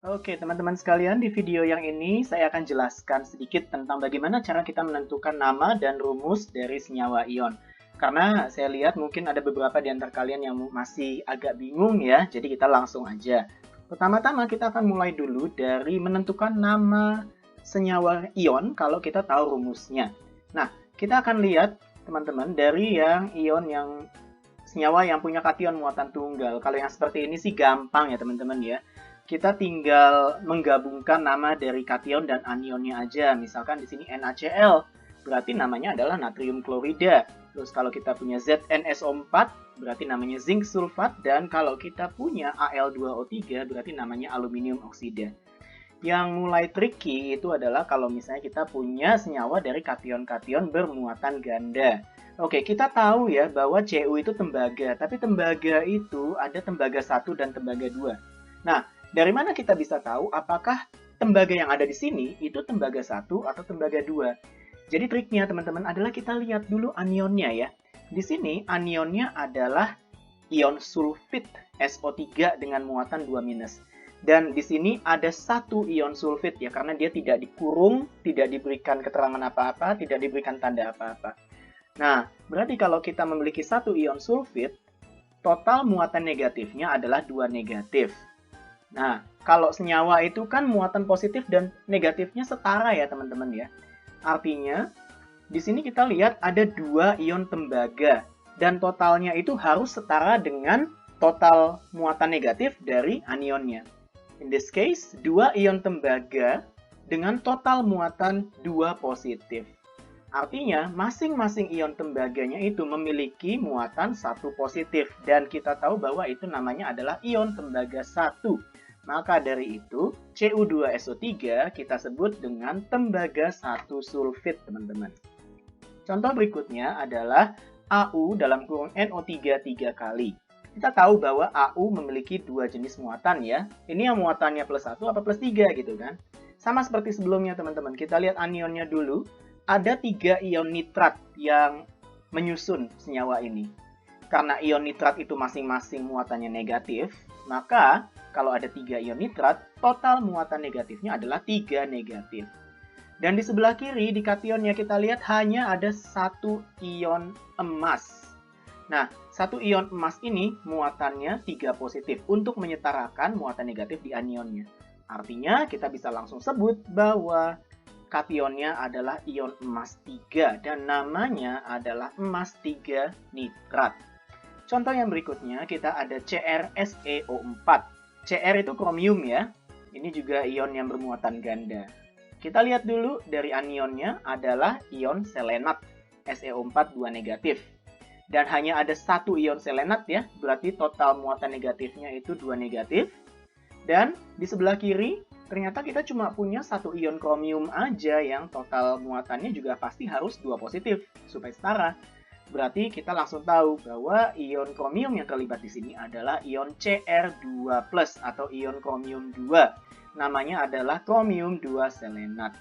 Oke, teman-teman sekalian, di video yang ini saya akan jelaskan sedikit tentang bagaimana cara kita menentukan nama dan rumus dari senyawa ion. Karena saya lihat mungkin ada beberapa di antara kalian yang masih agak bingung ya, jadi kita langsung aja. Pertama-tama kita akan mulai dulu dari menentukan nama senyawa ion kalau kita tahu rumusnya. Nah, kita akan lihat teman-teman dari yang ion yang senyawa yang punya kation muatan tunggal. Kalau yang seperti ini sih gampang ya teman-teman ya. Kita tinggal menggabungkan nama dari kation dan anionnya aja. Misalkan di sini NaCl, berarti namanya adalah natrium klorida. Terus kalau kita punya ZnSO4, berarti namanya zinc sulfat. Dan kalau kita punya Al2O3, berarti namanya aluminium oksida. Yang mulai tricky itu adalah kalau misalnya kita punya senyawa dari kation-kation bermuatan ganda. Oke, kita tahu ya bahwa Cu itu tembaga, tapi tembaga itu ada tembaga 1 dan tembaga 2. Nah, dari mana kita bisa tahu apakah tembaga yang ada di sini itu tembaga 1 atau tembaga 2? Jadi triknya teman-teman adalah kita lihat dulu anionnya ya. Di sini anionnya adalah ion sulfit SO3 dengan muatan 2-. Dan di sini ada satu ion sulfit ya, karena dia tidak dikurung, tidak diberikan keterangan apa-apa, tidak diberikan tanda apa-apa. Nah, berarti kalau kita memiliki satu ion sulfit, total muatan negatifnya adalah 2 negatif. Nah, kalau senyawa itu kan muatan positif dan negatifnya setara ya teman-teman ya. Artinya, di sini kita lihat ada 2 ion tembaga, dan totalnya itu harus setara dengan total muatan negatif dari anionnya. In this case, 2 ion tembaga dengan total muatan 2 positif. Artinya, masing-masing ion tembaganya itu memiliki muatan 1 positif. Dan kita tahu bahwa itu namanya adalah ion tembaga 1. Maka dari itu, Cu2SO3 kita sebut dengan tembaga 1 sulfit, teman-teman. Contoh berikutnya adalah Au dalam kurung NO3 3 kali. Kita tahu bahwa Au memiliki dua jenis muatan ya. Ini yang muatannya plus 1 apa plus 3 gitu kan. Sama seperti sebelumnya teman-teman. Kita lihat anionnya dulu. Ada 3 ion nitrat yang menyusun senyawa ini. Karena ion nitrat itu masing-masing muatannya negatif, maka kalau ada 3 ion nitrat, total muatan negatifnya adalah 3 negatif. Dan di sebelah kiri, di kationnya kita lihat hanya ada satu ion emas. Nah, satu ion emas ini muatannya 3 positif untuk menyetarakan muatan negatif di anionnya. Artinya, kita bisa langsung sebut bahwa kationnya adalah ion emas 3 dan namanya adalah emas 3 nitrat. Contoh yang berikutnya, kita ada CrSeO4. Cr itu kromium ya. Ini juga ion yang bermuatan ganda. Kita lihat dulu dari anionnya adalah ion selenat, SeO4 2 negatif. Dan hanya ada satu ion selenat ya, berarti total muatan negatifnya itu 2 negatif. Dan di sebelah kiri, ternyata kita cuma punya satu ion kromium aja yang total muatannya juga pasti harus 2 positif, supaya setara. Berarti kita langsung tahu bahwa ion kromium yang terlibat di sini adalah ion Cr2+ atau ion kromium 2. Namanya adalah kromium 2 selenat.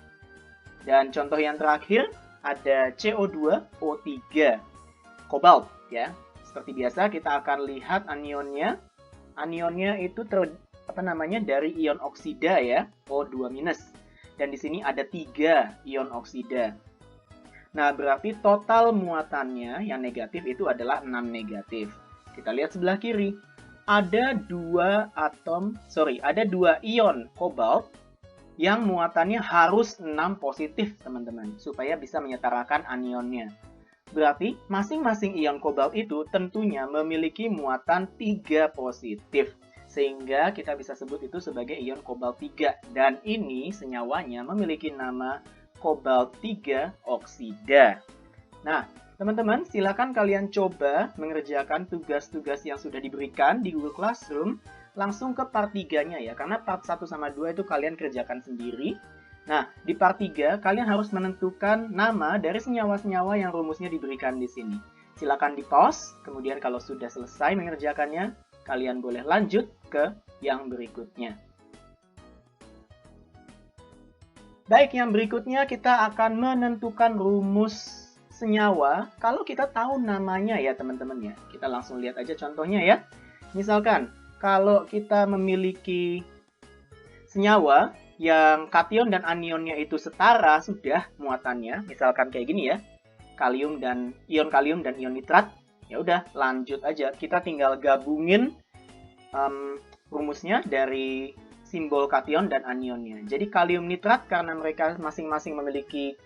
Dan contoh yang terakhir ada CO2O3 kobalt ya. Seperti biasa kita akan lihat anionnya. Anionnya itu dari ion oksida ya, O2-. Dan di sini ada 3 ion oksida. Nah, berarti total muatannya yang negatif itu adalah 6 negatif. Kita lihat sebelah kiri. Ada 2 ion kobalt yang muatannya harus 6 positif, teman-teman, supaya bisa menyetarakan anionnya. Berarti masing-masing ion kobalt itu tentunya memiliki muatan 3 positif. Sehingga kita bisa sebut itu sebagai ion kobalt 3. Dan ini senyawanya memiliki nama kobalt 3 oksida. Nah, teman-teman silakan kalian coba mengerjakan tugas-tugas yang sudah diberikan di Google Classroom langsung ke part 3-nya ya. Karena part 1 sama 2 itu kalian kerjakan sendiri. Nah, di part 3, kalian harus menentukan nama dari senyawa-senyawa yang rumusnya diberikan di sini. Silakan di-pause, kemudian kalau sudah selesai mengerjakannya, kalian boleh lanjut ke yang berikutnya. Baik, yang berikutnya kita akan menentukan rumus senyawa kalau kita tahu namanya ya teman-teman ya. Kita langsung lihat aja contohnya ya. Misalkan, kalau kita memiliki senyawa yang kation dan anionnya itu setara sudah muatannya, misalkan kayak gini ya, kalium dan ion nitrat, ya udah lanjut aja. Kita tinggal gabungin rumusnya dari simbol kation dan anionnya. Jadi kalium nitrat karena mereka masing-masing memiliki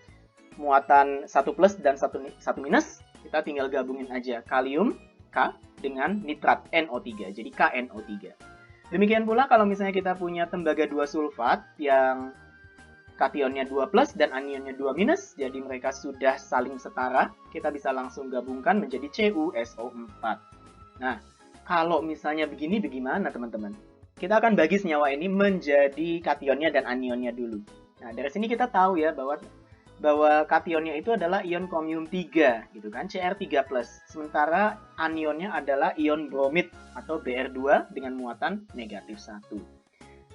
muatan 1 plus dan 1 minus, kita tinggal gabungin aja kalium K dengan nitrat NO3, jadi KNO3. Demikian pula kalau misalnya kita punya tembaga 2 sulfat yang kationnya 2 plus dan anionnya 2 minus, jadi mereka sudah saling setara, kita bisa langsung gabungkan menjadi CuSO4. Nah, kalau misalnya begini bagaimana teman-teman? Kita akan bagi senyawa ini menjadi kationnya dan anionnya dulu. Nah, dari sini kita tahu ya bahwa kationnya itu adalah ion chromium 3 gitu kan, Cr3+. Sementara anionnya adalah ion bromid atau Br2 dengan muatan negatif 1.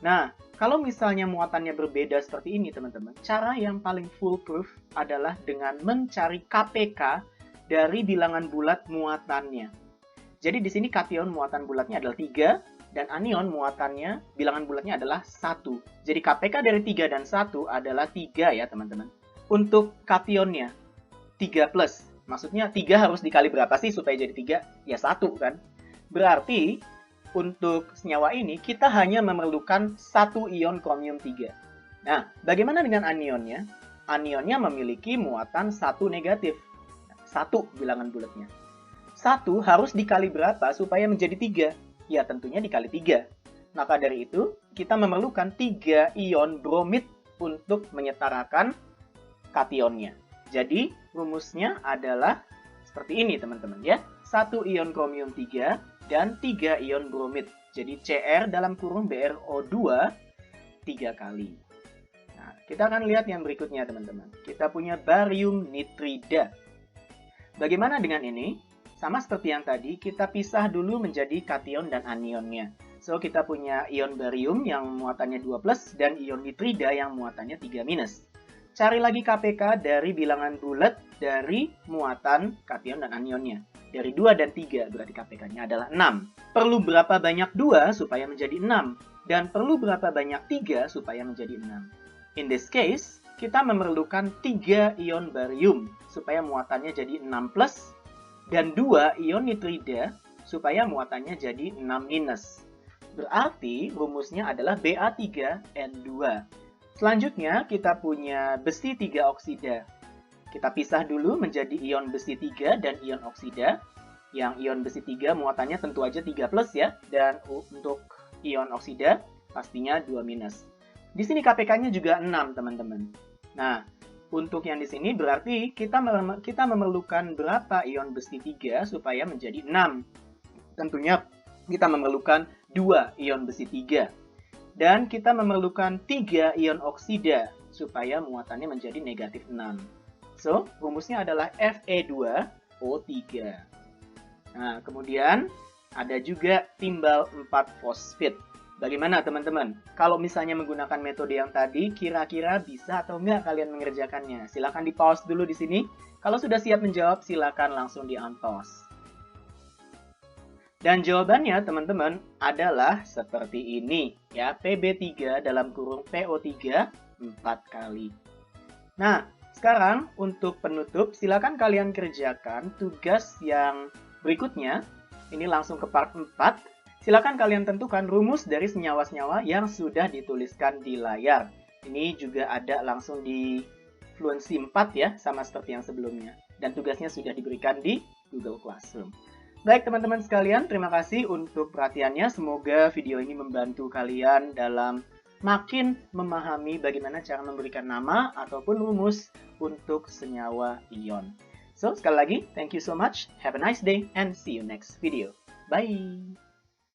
Nah, kalau misalnya muatannya berbeda seperti ini teman-teman, cara yang paling foolproof adalah dengan mencari KPK dari bilangan bulat muatannya. Jadi di sini kation muatan bulatnya adalah 3 dan anion muatannya bilangan bulatnya adalah 1. Jadi KPK dari 3 dan 1 adalah 3 ya teman-teman. Untuk kationnya 3 plus, maksudnya 3 harus dikali berapa sih supaya jadi 3? Ya 1 kan. Berarti untuk senyawa ini kita hanya memerlukan 1 ion chromium 3. Nah, bagaimana dengan anionnya? Anionnya memiliki muatan 1 negatif. 1 bilangan bulatnya. 1 harus dikali berapa supaya menjadi 3? Ya tentunya dikali 3. Maka dari itu, kita memerlukan 3 ion bromid untuk menyetarakan kationnya. Jadi, rumusnya adalah seperti ini teman-teman ya. 1 ion chromium 3 dan 3 ion bromid. Jadi, Cr dalam kurung BrO2 3 kali. Nah, kita akan lihat yang berikutnya teman-teman. Kita punya barium nitrida. Bagaimana dengan ini? Sama seperti yang tadi, kita pisah dulu menjadi kation dan anionnya. So, kita punya ion barium yang muatannya 2 plus dan ion nitrida yang muatannya 3 minus. Cari lagi KPK dari bilangan bulat dari muatan kation dan anionnya. Dari 2 dan 3 berarti KPK-nya adalah 6. Perlu berapa banyak 2 supaya menjadi 6? Dan perlu berapa banyak 3 supaya menjadi 6? In this case, kita memerlukan 3 ion barium supaya muatannya jadi 6 plus dan 2 ion nitrida supaya muatannya jadi 6 minus. Berarti rumusnya adalah Ba3N2. Selanjutnya kita punya besi 3 oksida. Kita pisah dulu menjadi ion besi 3 dan ion oksida. Yang ion besi 3 muatannya tentu aja 3 plus ya. Dan untuk ion oksida pastinya 2 minus. Di sini KPK-nya juga 6 teman-teman. Nah, untuk yang di sini berarti kita memerlukan berapa ion besi 3 supaya menjadi 6. Tentunya kita memerlukan 2 ion besi 3. Dan kita memerlukan 3 ion oksida supaya muatannya menjadi negatif 6. So, rumusnya adalah Fe2O3. Nah, kemudian ada juga timbal 4 fosfat. Bagaimana teman-teman? Kalau misalnya menggunakan metode yang tadi, kira-kira bisa atau enggak kalian mengerjakannya? Silahkan di pause dulu di sini. Kalau sudah siap menjawab, silahkan langsung di unpause. Dan jawabannya teman-teman adalah seperti ini ya, Pb3 dalam kurung PO3 4 kali. Nah, sekarang untuk penutup silakan kalian kerjakan tugas yang berikutnya. Ini langsung ke part 4. Silakan kalian tentukan rumus dari senyawa-senyawa yang sudah dituliskan di layar. Ini juga ada langsung di Fluency 4 ya, sama seperti yang sebelumnya. Dan tugasnya sudah diberikan di Google Classroom. Baik teman-teman sekalian, terima kasih untuk perhatiannya. Semoga video ini membantu kalian dalam makin memahami bagaimana cara memberikan nama ataupun rumus untuk senyawa ion. So, sekali lagi, thank you so much. Have a nice day and see you next video. Bye!